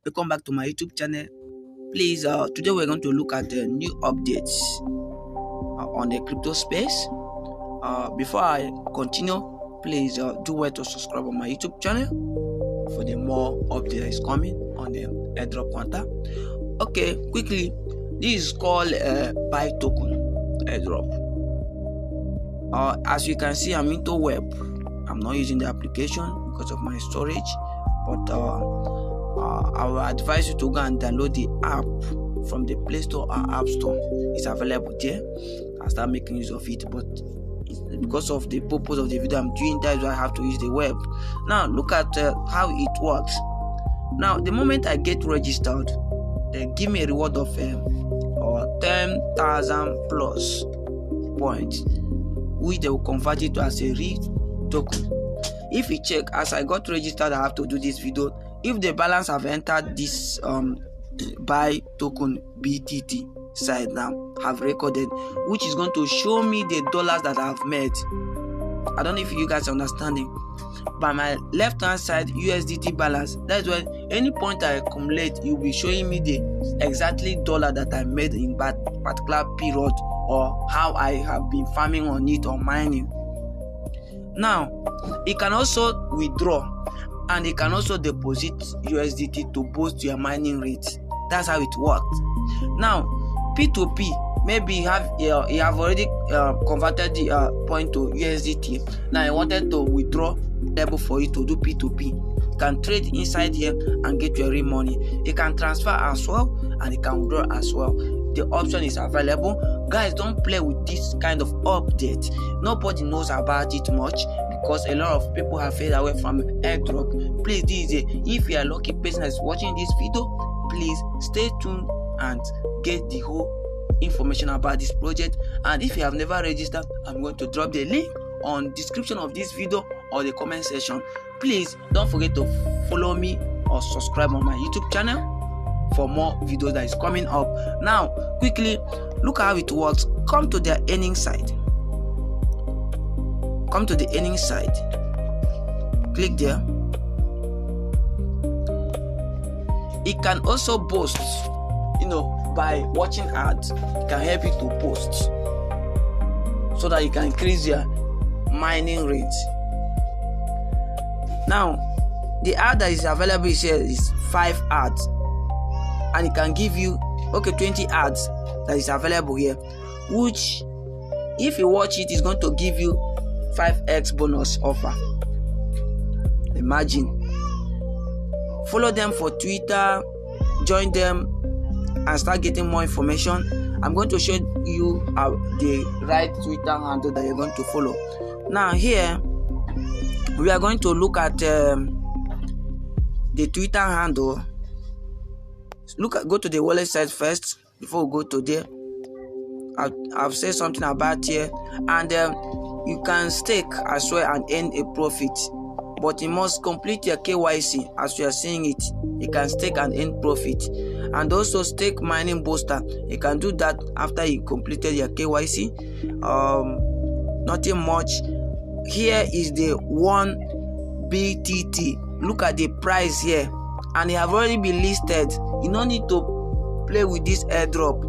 Welcome back to my YouTube channel. Please, today we're going to look at the new updates on the crypto space. Before I continue, please do well to subscribe on my YouTube channel for the more update that is coming on the airdrop counter. Okay, quickly, this is called BITTOKEN Airdrop. As you can see, I'm into web. I'm not using the application because of my storage, but I will advise you to go and download the app from the Play Store or App Store. It's available there. I'll start making use of it, but because of the purpose of the video I'm doing, that's why I have to use the web. Now look at how it works. Now the moment I get registered, they give me a reward of 10,000 plus points, which they will convert it to as a real token. If you check, as I got registered, I have to do this video. If the balance have entered this BITTOKEN BTT side now, have recorded, which is going to show me the dollars that I have made. I don't know if you guys are understanding. By my left hand side, USDT balance, that's when any point I accumulate, you'll be showing me the exactly dollar that I made in that particular period, or how I have been farming on it or mining. Now it can also withdraw, and it can also deposit USDT to boost your mining rate. That's how it works. Now P2P, maybe you have already converted the point to USDT. Now I wanted to withdraw, able for you to do P2P. You can trade inside here and get your real money. You can transfer as well, and you can withdraw as well. The option is available. Guys, don't play with this kind of update. Nobody knows about it much because a lot of people have faded away from airdrop. Please, if you are a lucky person that's watching this video, please stay tuned and get the whole information about this project. And if you have never registered, I'm going to drop the link on description of this video or the comment section. Please don't forget to follow me or subscribe on my YouTube channel for more videos that is coming up. Now quickly, look how it works. Come to the earning side. Come to the earning side, click there. It can also boost, by watching ads. It can help you to post so that you can increase your mining rate. Now the ad that is available here is 5 ads, and it can give you 20 ads that is available here, which if you watch it is going to give you 5x bonus offer. Imagine. Follow them for Twitter, join them and start getting more information. I'm going to show you the right Twitter handle that you're going to follow. Now here we are going to look at the Twitter handle. Go to the wallet side first before we go to there. I've said something about here, and you can stake as well and earn a profit, but you must complete your KYC. As you are seeing it, you can stake and earn profit, and also stake mining booster. You can do that after you completed your KYC. Nothing much. Here is the 1 BTT. Look at the price here, and it have already been listed. You don't need to play with this airdrop.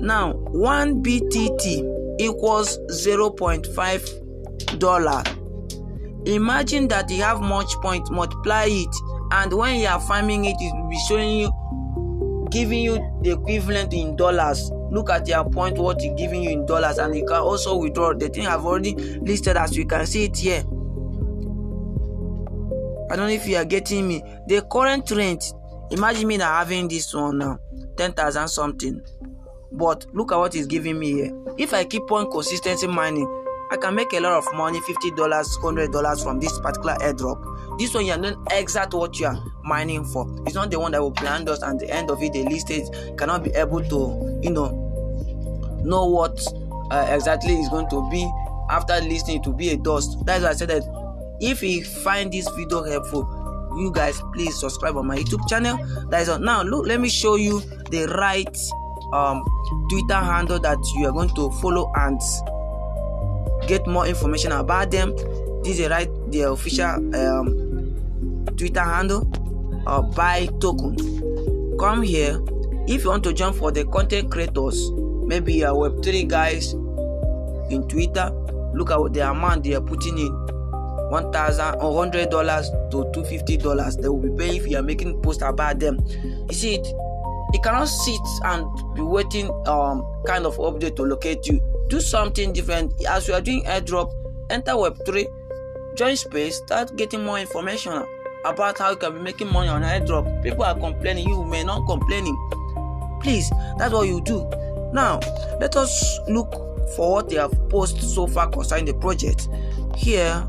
Now 1 BTT equals $0.5. Imagine that you have much point, multiply it, and when you are farming it, it will be showing you, giving you the equivalent in dollars. Look at your point, what it's giving you in dollars, and you can also withdraw. The thing I've already listed, as you can see it here. I don't know if you are getting me. The current rate, imagine me now having this one now, 10,000 something. But look at what it's giving me here. If I keep on consistency mining, I can make a lot of money, $50, $100 from this particular airdrop. This one, you are not exact what you are mining for. It's not the one that will blind us, and the end of it, the listed cannot be able to, know what exactly is going to be after listening to be a dust. That's why I said that if you find this video helpful, you guys please subscribe on my YouTube channel. That is all. Now look, let me show you the right Twitter handle that you are going to follow and get more information about them. This is the official Twitter handle. buy token. Come here. If you want to jump for the content creators, maybe you are Web3 guys in Twitter, look at the amount they are putting in. $1,000 or $100 to $250 they will be paying if you are making posts about them. You see it? You cannot sit and be waiting kind of update to locate you. Do something different. As you are doing airdrop, enter Web3, join space, start getting more information about how you can be making money on airdrop. People are complaining, you may not complaining. Please, that's what you do. Now, let us look for what they have posted so far concerning the project. Here,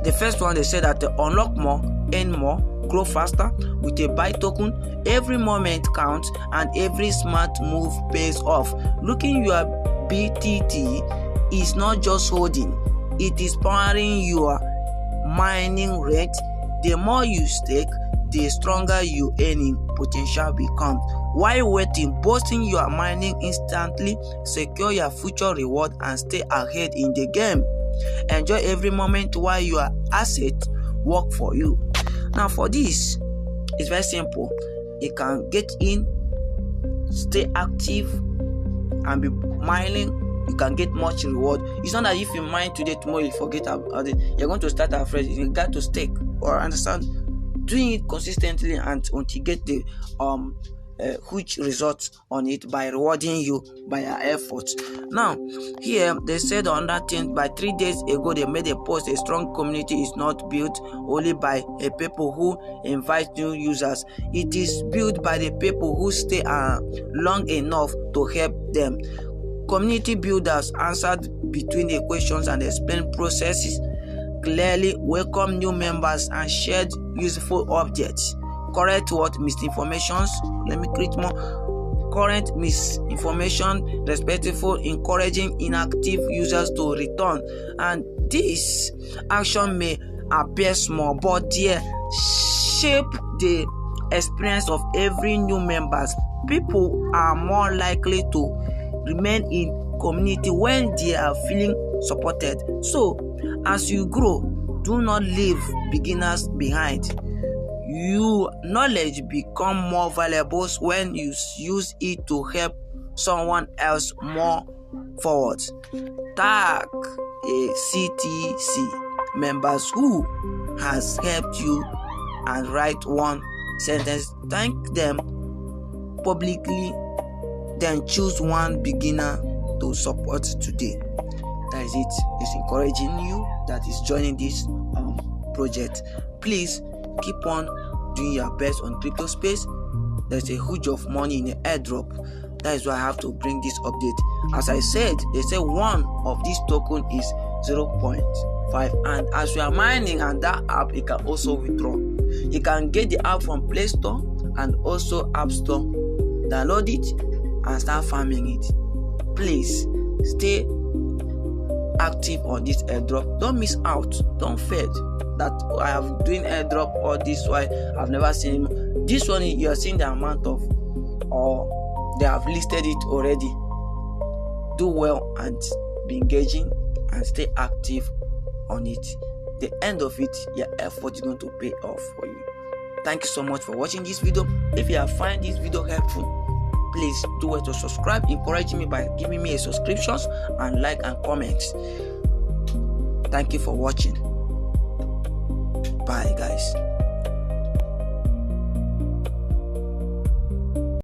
the first one, they said that they unlock more, earn more, grow faster with a buy token. Every moment counts and every smart move pays off. Looking your BTT is not just holding, it is powering your mining rate. The more you stake, the stronger your earning potential becomes. While waiting, boosting your mining instantly, secure your future reward and stay ahead in the game. Enjoy every moment while your assets work for you. Now for this, it's very simple. You can get in, stay active, and be mining. You can get much reward. It's not that if you mine today, tomorrow you forget about it. You're going to start afresh. You got to stake or understand. Doing it consistently and until you get the huge results on it by rewarding you by your efforts. Now here they said on that thing, by 3 days ago they made a post. A strong community is not built only by a people who invite new users. It is built by the people who stay long enough to help them. Community builders answered between the questions and explained processes clearly, welcome new members and shared useful updates. Correct what misinformations. Let me create more. Current misinformation, respectful, encouraging inactive users to return. And this action may appear small, but they shape the experience of every new members. People are more likely to remain in community when they are feeling supported. So as you grow, do not leave beginners behind. Your knowledge become more valuable when you use it to help someone else more forward. Tag a CTC members who has helped you and write one sentence. Thank them publicly, then choose one beginner to support today. That is it. It's encouraging you that is joining this project. Please keep on doing your best on crypto space. There's a huge of money in the airdrop. That is why I have to bring this update. As I said, they say one of these token is 0.5, and as you are mining and that app, you can also withdraw. You can get the app from Play Store and also App Store. Download it and start farming it. Please stay active on this airdrop. Don't miss out. Don't fade. That I have doing airdrop all this while I've never seen him. This one you are seeing the amount of, or they have listed it already. Do well and be engaging and stay active on it. The end of it, your effort is going to pay off for you. Thank you so much for watching this video. If you have find this video helpful, please do it to subscribe, encouraging me by giving me a subscription and like and comments. Thank you for watching. Bye guys.